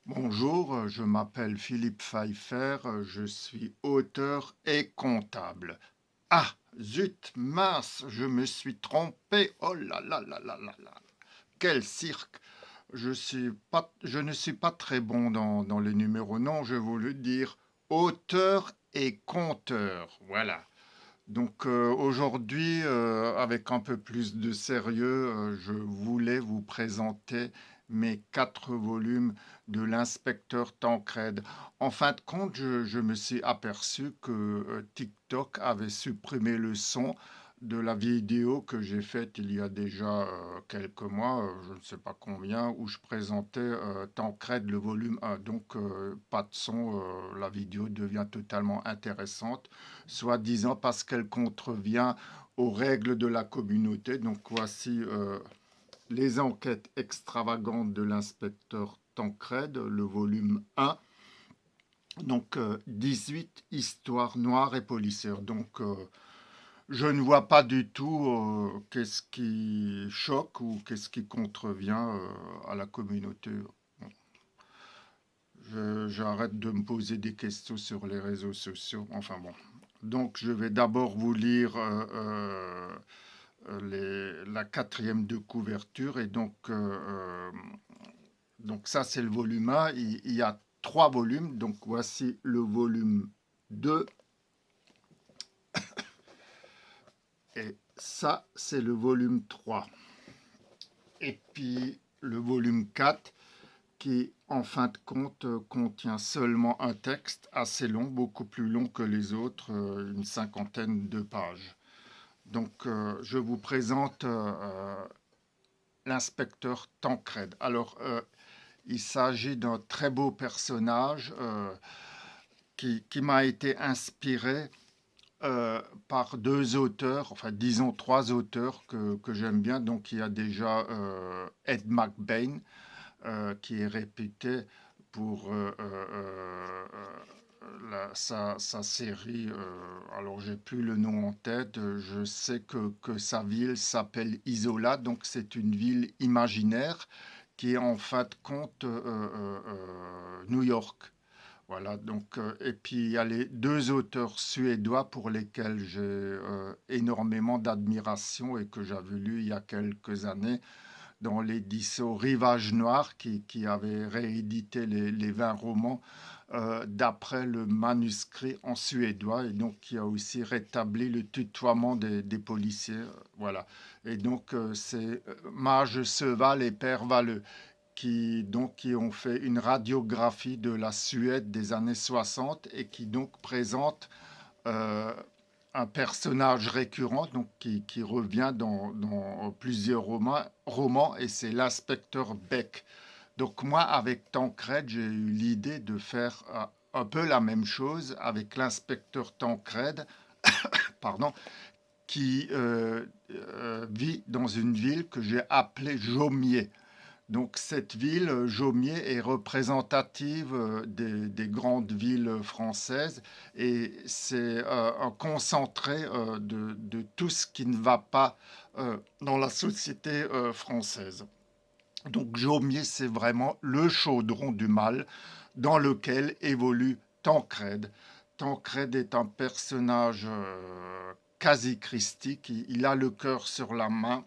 Bonjour, je m'appelle Philippe Pfeiffer, je suis auteur et comptable. Ah, zut, mince, je me suis trompé. Oh là là là là là là. Quel cirque. Je ne suis pas très bon dans les numéros. Non, je voulais dire auteur et compteur. Voilà. Donc aujourd'hui, avec un peu plus de sérieux, je voulais vous présenter mes 4 volumes de l'inspecteur Tancred. En fin de compte, je me suis aperçu que TikTok avait supprimé le son de la vidéo que j'ai faite il y a déjà quelques mois, je ne sais pas combien, où je présentais Tancred le volume 1. Donc pas de son, la vidéo devient totalement intéressante, soi-disant parce qu'elle contrevient aux règles de la communauté. Donc voici les enquêtes extravagantes de l'inspecteur Tancred, le volume 1. Donc 18 histoires noires et policières. Donc je ne vois pas du tout qu'est-ce qui choque ou qu'est-ce qui contrevient à la communauté. Bon, j'arrête de me poser des questions sur les réseaux sociaux. Enfin bon. Donc je vais d'abord vous lire la quatrième de couverture. Et donc ça c'est le volume 1. Il y a 3 volumes. Donc voici le volume 2. Et ça c'est le volume 3. Et puis le volume 4 qui, en fin de compte, contient seulement un texte assez long, beaucoup plus long que les autres, une cinquantaine de pages. Donc, je vous présente l'inspecteur Tancred. Alors, il s'agit d'un très beau personnage qui m'a été inspiré par 2 auteurs, enfin disons 3 auteurs que j'aime bien. Donc, il y a déjà Ed McBain, qui est réputé pour sa série. Alors, j'ai plus le nom en tête. Je sais que sa ville s'appelle Isola, donc c'est une ville imaginaire qui est en fin de compte New York. Voilà, donc, et puis il y a les 2 auteurs suédois pour lesquels j'ai énormément d'admiration et que j'avais lu il y a quelques années dans l'édition Rivage Noir qui avait réédité les 20 romans d'après le manuscrit en suédois, et donc qui a aussi rétabli le tutoiement des policiers. Voilà. Et donc c'est Mage Seval et Père Valleux qui ont fait une radiographie de la Suède des années 60 et qui donc présentent euh, un personnage récurrent donc, qui revient dans plusieurs romans, et c'est l'inspecteur Beck. Donc moi, avec Tancred, j'ai eu l'idée de faire un peu la même chose avec l'inspecteur Tancred, pardon, qui vit dans une ville que j'ai appelée Jaumier. Donc cette ville, Jaumier, est représentative des grandes villes françaises, et c'est un concentré de tout ce qui ne va pas dans la société française. Donc Jaumier, c'est vraiment le chaudron du mal dans lequel évolue Tancred. Tancred est un personnage quasi christique, il a le cœur sur la main.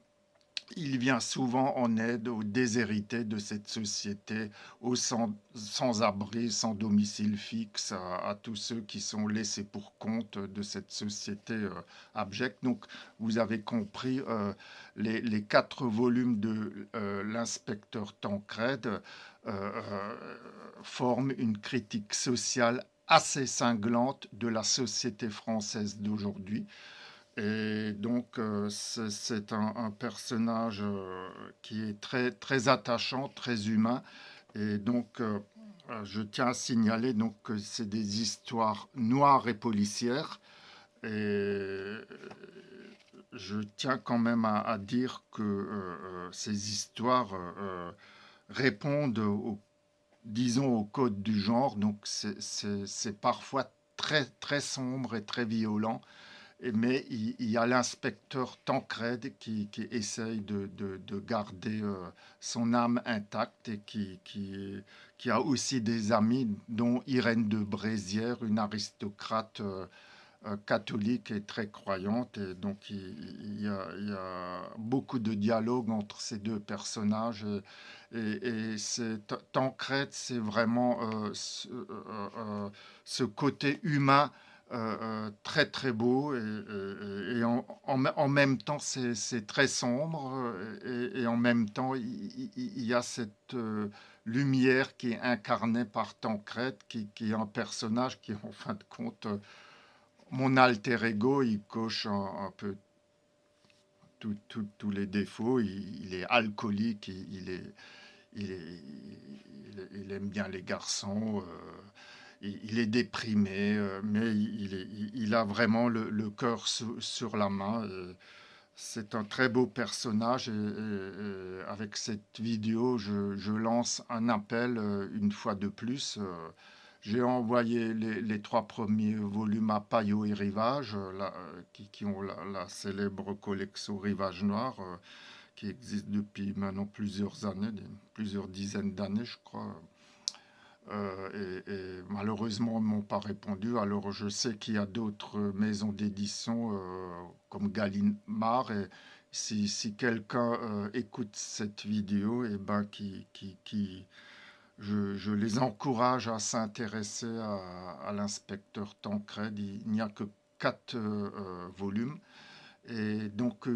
Il vient souvent en aide aux déshérités de cette société, aux sans-abri, sans domicile fixe, à tous ceux qui sont laissés pour compte de cette société abjecte. Donc, vous avez compris, les 4 volumes de l'inspecteur Tancred forment une critique sociale assez cinglante de la société française d'aujourd'hui. Et donc, c'est un personnage qui est très, très attachant, très humain. Et donc, je tiens à signaler donc, que c'est des histoires noires et policières. Et je tiens quand même à dire que ces histoires répondent, disons, au code du genre. Donc, c'est parfois très, très sombre et très violent. Mais il y a l'inspecteur Tancred qui essaye de garder son âme intacte et qui a aussi des amis, dont Irène de Brézières, une aristocrate catholique et très croyante. Et donc il y a beaucoup de dialogue entre ces deux personnages. Tancred, c'est vraiment ce côté humain très très beau et en même temps c'est très sombre et en même temps il y a cette lumière qui est incarnée par Tancred qui est un personnage qui en fin de compte mon alter ego, il coche un peu tous les défauts. Il est alcoolique, il, est- il aime bien les garçons, il est déprimé, mais il a vraiment le cœur sur la main. C'est un très beau personnage et avec cette vidéo, je lance un appel une fois de plus. J'ai envoyé les trois premiers volumes à Payot et Rivage, qui ont la célèbre collection Rivage Noir, qui existe depuis maintenant plusieurs années, plusieurs dizaines d'années, je crois. Et malheureusement, ils ne m'ont pas répondu. Alors, je sais qu'il y a d'autres maisons d'édition comme Gallimard. Et si quelqu'un écoute cette vidéo, et ben, je les encourage à s'intéresser à l'inspecteur Tancred. Il n'y a que 4 volumes. Et donc,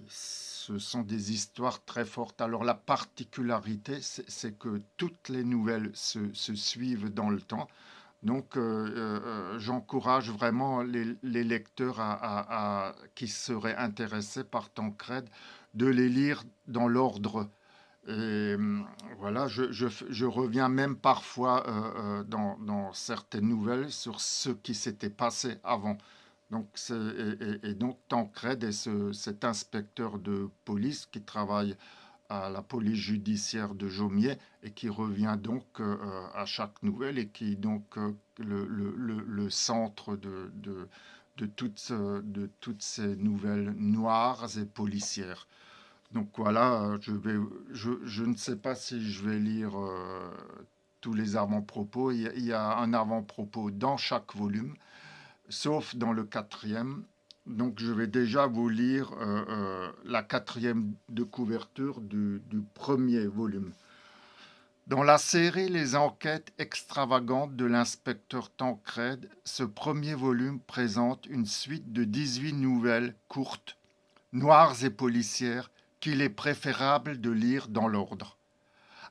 ce sont des histoires très fortes. Alors, la particularité, c'est que toutes les nouvelles se suivent dans le temps. Donc, j'encourage vraiment les lecteurs qui seraient intéressés par Tancred de les lire dans l'ordre. Et voilà, je reviens même parfois dans certaines nouvelles sur ce qui s'était passé avant. Donc, et donc Tancred est cet inspecteur de police qui travaille à la police judiciaire de Jaumier et qui revient donc à chaque nouvelle et qui est donc le centre de toutes ces nouvelles noires et policières. Donc voilà, je ne sais pas si je vais lire tous les avant-propos. Il y a un avant-propos dans chaque volume, sauf dans le quatrième. Donc je vais déjà vous lire la quatrième de couverture du premier volume. Dans la série Les enquêtes extravagantes de l'inspecteur Tancred, ce premier volume présente une suite de 18 nouvelles courtes, noires et policières, qu'il est préférable de lire dans l'ordre.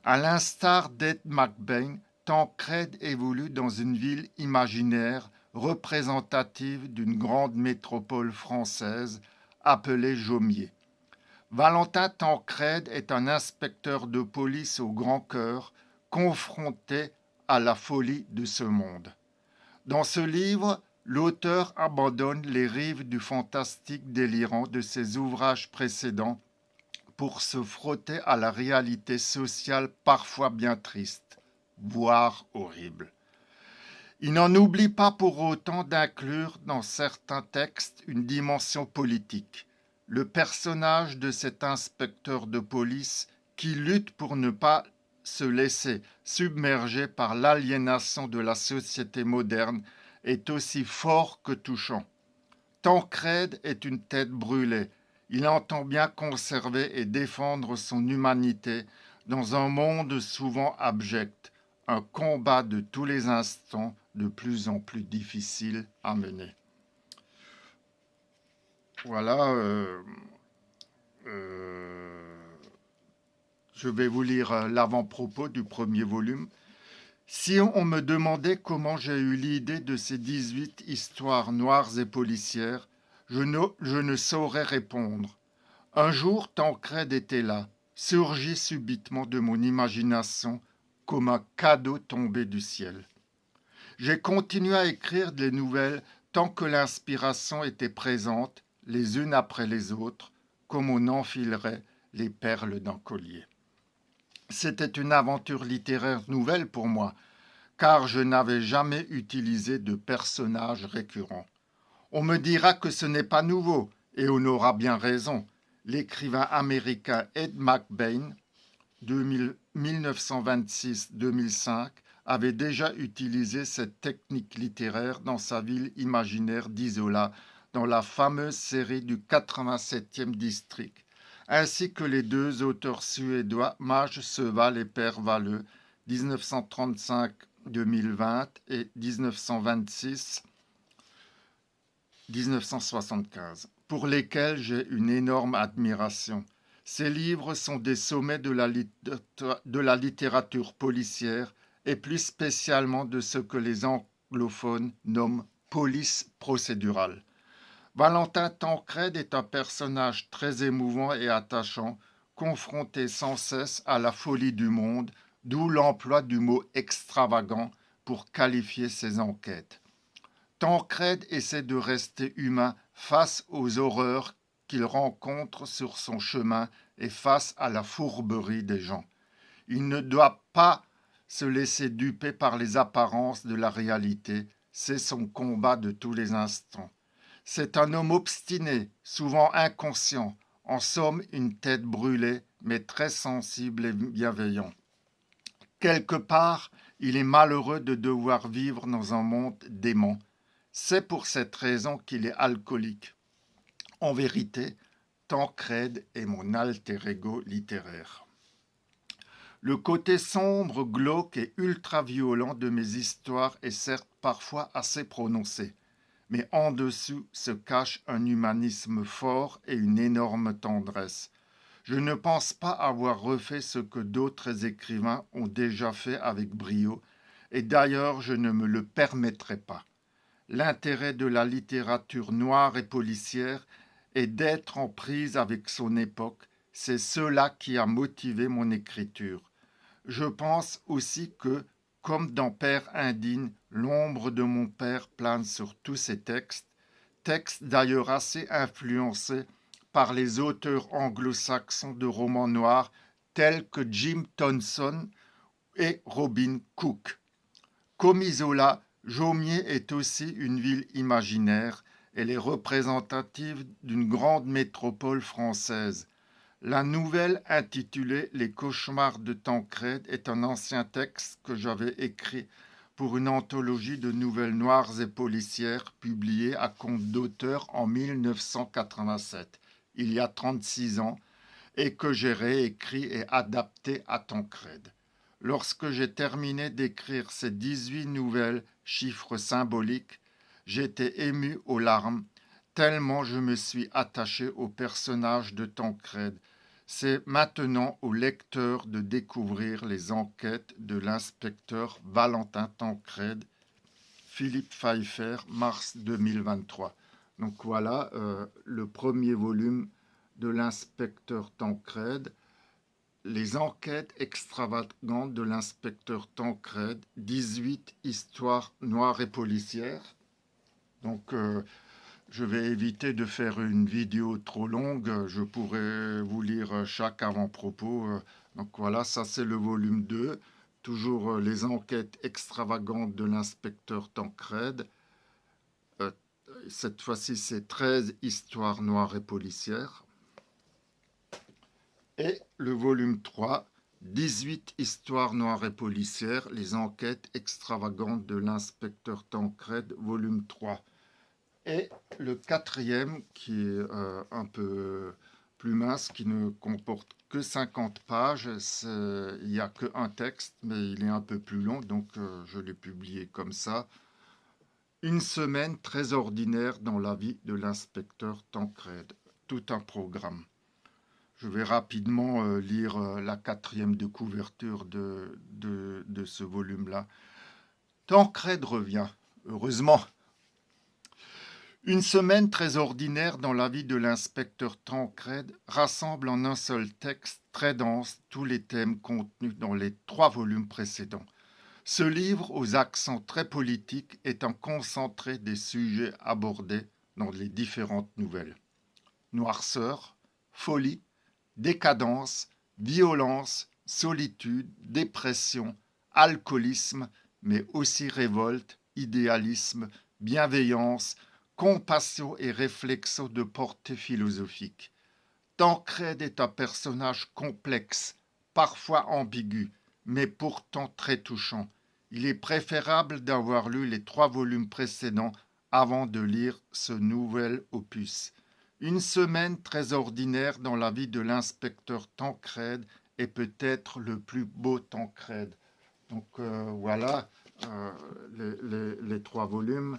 À l'instar d'Ed McBain, Tancred évolue dans une ville imaginaire représentative d'une grande métropole française appelée Jaumier. Valentin Tancred est un inspecteur de police au grand cœur, confronté à la folie de ce monde. Dans ce livre, l'auteur abandonne les rives du fantastique délirant de ses ouvrages précédents pour se frotter à la réalité sociale parfois bien triste, voire horrible. Il n'en oublie pas pour autant d'inclure dans certains textes une dimension politique. Le personnage de cet inspecteur de police qui lutte pour ne pas se laisser submerger par l'aliénation de la société moderne est aussi fort que touchant. Tancred est une tête brûlée. Il entend bien conserver et défendre son humanité dans un monde souvent abject, un combat de tous les instants de plus en plus difficile à mener. Voilà, je vais vous lire l'avant-propos du premier volume. Si on me demandait comment j'ai eu l'idée de ces 18 histoires noires et policières, je ne saurais répondre. Un jour, Tancred était là, surgit subitement de mon imagination comme un cadeau tombé du ciel. J'ai continué à écrire des nouvelles tant que l'inspiration était présente, les unes après les autres, comme on enfilerait les perles d'un collier. C'était une aventure littéraire nouvelle pour moi, car je n'avais jamais utilisé de personnage récurrent. On me dira que ce n'est pas nouveau, et on aura bien raison. L'écrivain américain Ed McBain, 1926-2005, avait déjà utilisé cette technique littéraire dans sa ville imaginaire d'Isola, dans la fameuse série du 87e district, ainsi que les deux auteurs suédois Maj Seval et Per Wahlöö, 1935-2020 et 1926-1975, pour lesquels j'ai une énorme admiration. Ces livres sont des sommets de la littérature policière et plus spécialement de ce que les anglophones nomment police procédurale. Valentin Tancrède est un personnage très émouvant et attachant, confronté sans cesse à la folie du monde, d'où l'emploi du mot extravagant pour qualifier ses enquêtes. Tancrède essaie de rester humain face aux horreurs qu'il rencontre sur son chemin et face à la fourberie des gens. Il ne doit pas se laisser duper par les apparences de la réalité, c'est son combat de tous les instants. C'est un homme obstiné, souvent inconscient, en somme une tête brûlée, mais très sensible et bienveillant. Quelque part, il est malheureux de devoir vivre dans un monde dément. C'est pour cette raison qu'il est alcoolique. En vérité, Tancrède est mon alter ego littéraire. Le côté sombre, glauque et ultra-violent de mes histoires est certes parfois assez prononcé, mais en dessous se cache un humanisme fort et une énorme tendresse. Je ne pense pas avoir refait ce que d'autres écrivains ont déjà fait avec brio, et d'ailleurs je ne me le permettrai pas. L'intérêt de la littérature noire et policière est d'être en prise avec son époque, c'est cela qui a motivé mon écriture. Je pense aussi que, comme dans Père indigne, l'ombre de mon père plane sur tous ces textes, textes d'ailleurs assez influencés par les auteurs anglo-saxons de romans noirs tels que Jim Thompson et Robin Cook. Comme Isola, Jaumier est aussi une ville imaginaire. Elle est représentative d'une grande métropole française. La nouvelle intitulée Les cauchemars de Tancrède est un ancien texte que j'avais écrit pour une anthologie de nouvelles noires et policières publiée à compte d'auteur en 1987, il y a 36 ans, et que j'ai réécrit et adapté à Tancrède. Lorsque j'ai terminé d'écrire ces 18 nouvelles chiffres symboliques, j'étais ému aux larmes, tellement je me suis attaché au personnage de Tancrède. C'est maintenant au lecteur de découvrir les enquêtes de l'inspecteur Valentin Tancrède, Philippe Pfeiffer, mars 2023. Donc voilà le premier volume de l'inspecteur Tancrède. Les enquêtes extravagantes de l'inspecteur Tancrède, 18 histoires noires et policières. Donc, je vais éviter de faire une vidéo trop longue. Je pourrais vous lire chaque avant-propos. Donc voilà, ça c'est le volume 2. Toujours les enquêtes extravagantes de l'inspecteur Tancrède. Cette fois-ci, c'est 13 histoires noires et policières. Et le volume 3, 18 histoires noires et policières, les enquêtes extravagantes de l'inspecteur Tancrède, volume 3. Et le quatrième, qui est un peu plus mince, qui ne comporte que 50 pages, il n'y a qu'un texte, mais il est un peu plus long, donc je l'ai publié comme ça. Une semaine très ordinaire dans la vie de l'inspecteur Tancrède. Tout un programme. Je vais rapidement lire la quatrième de couverture de ce volume-là. Tancrède revient, heureusement. Une semaine très ordinaire dans la vie de l'inspecteur Tancrède rassemble en un seul texte très dense tous les thèmes contenus dans les 3 volumes précédents. Ce livre, aux accents très politiques, est un concentré des sujets abordés dans les différentes nouvelles. Noirceur, folie, décadence, violence, solitude, dépression, alcoolisme, mais aussi révolte, idéalisme, bienveillance, compassion et réflexion de portée philosophique. Tancrède est un personnage complexe, parfois ambigu, mais pourtant très touchant. Il est préférable d'avoir lu les 3 volumes précédents avant de lire ce nouvel opus. Une semaine très ordinaire dans la vie de l'inspecteur Tancrède est peut-être le plus beau Tancrède. Donc voilà euh, les 3 volumes,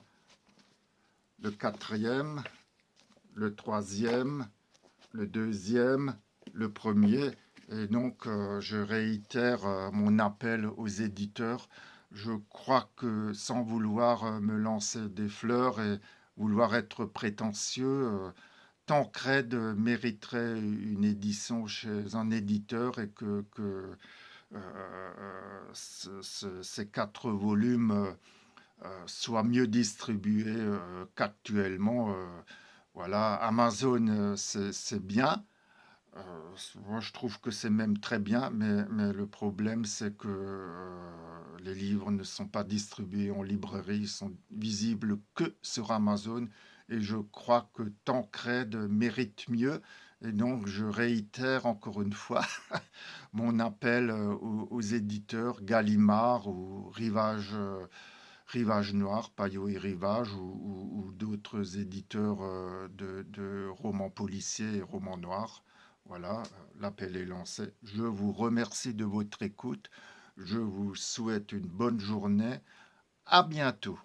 le quatrième, le troisième, le deuxième, le premier. Et donc, je réitère mon appel aux éditeurs. Je crois que sans vouloir me lancer des fleurs et vouloir être prétentieux, Tancrède mériterait une édition chez un éditeur et ces 4 volumes soient mieux distribués qu'actuellement. Voilà, Amazon, c'est bien. Euh, Moi, je trouve que c'est même très bien, mais le problème, c'est que les livres ne sont pas distribués en librairie, ils sont visibles que sur Amazon. Et je crois que Tancrède mérite mieux. Et donc, je réitère encore une fois mon appel aux éditeurs Gallimard ou Rivage Noir, Payot et Rivage, ou d'autres éditeurs de romans policiers et romans noirs. Voilà, l'appel est lancé. Je vous remercie de votre écoute. Je vous souhaite une bonne journée. À bientôt.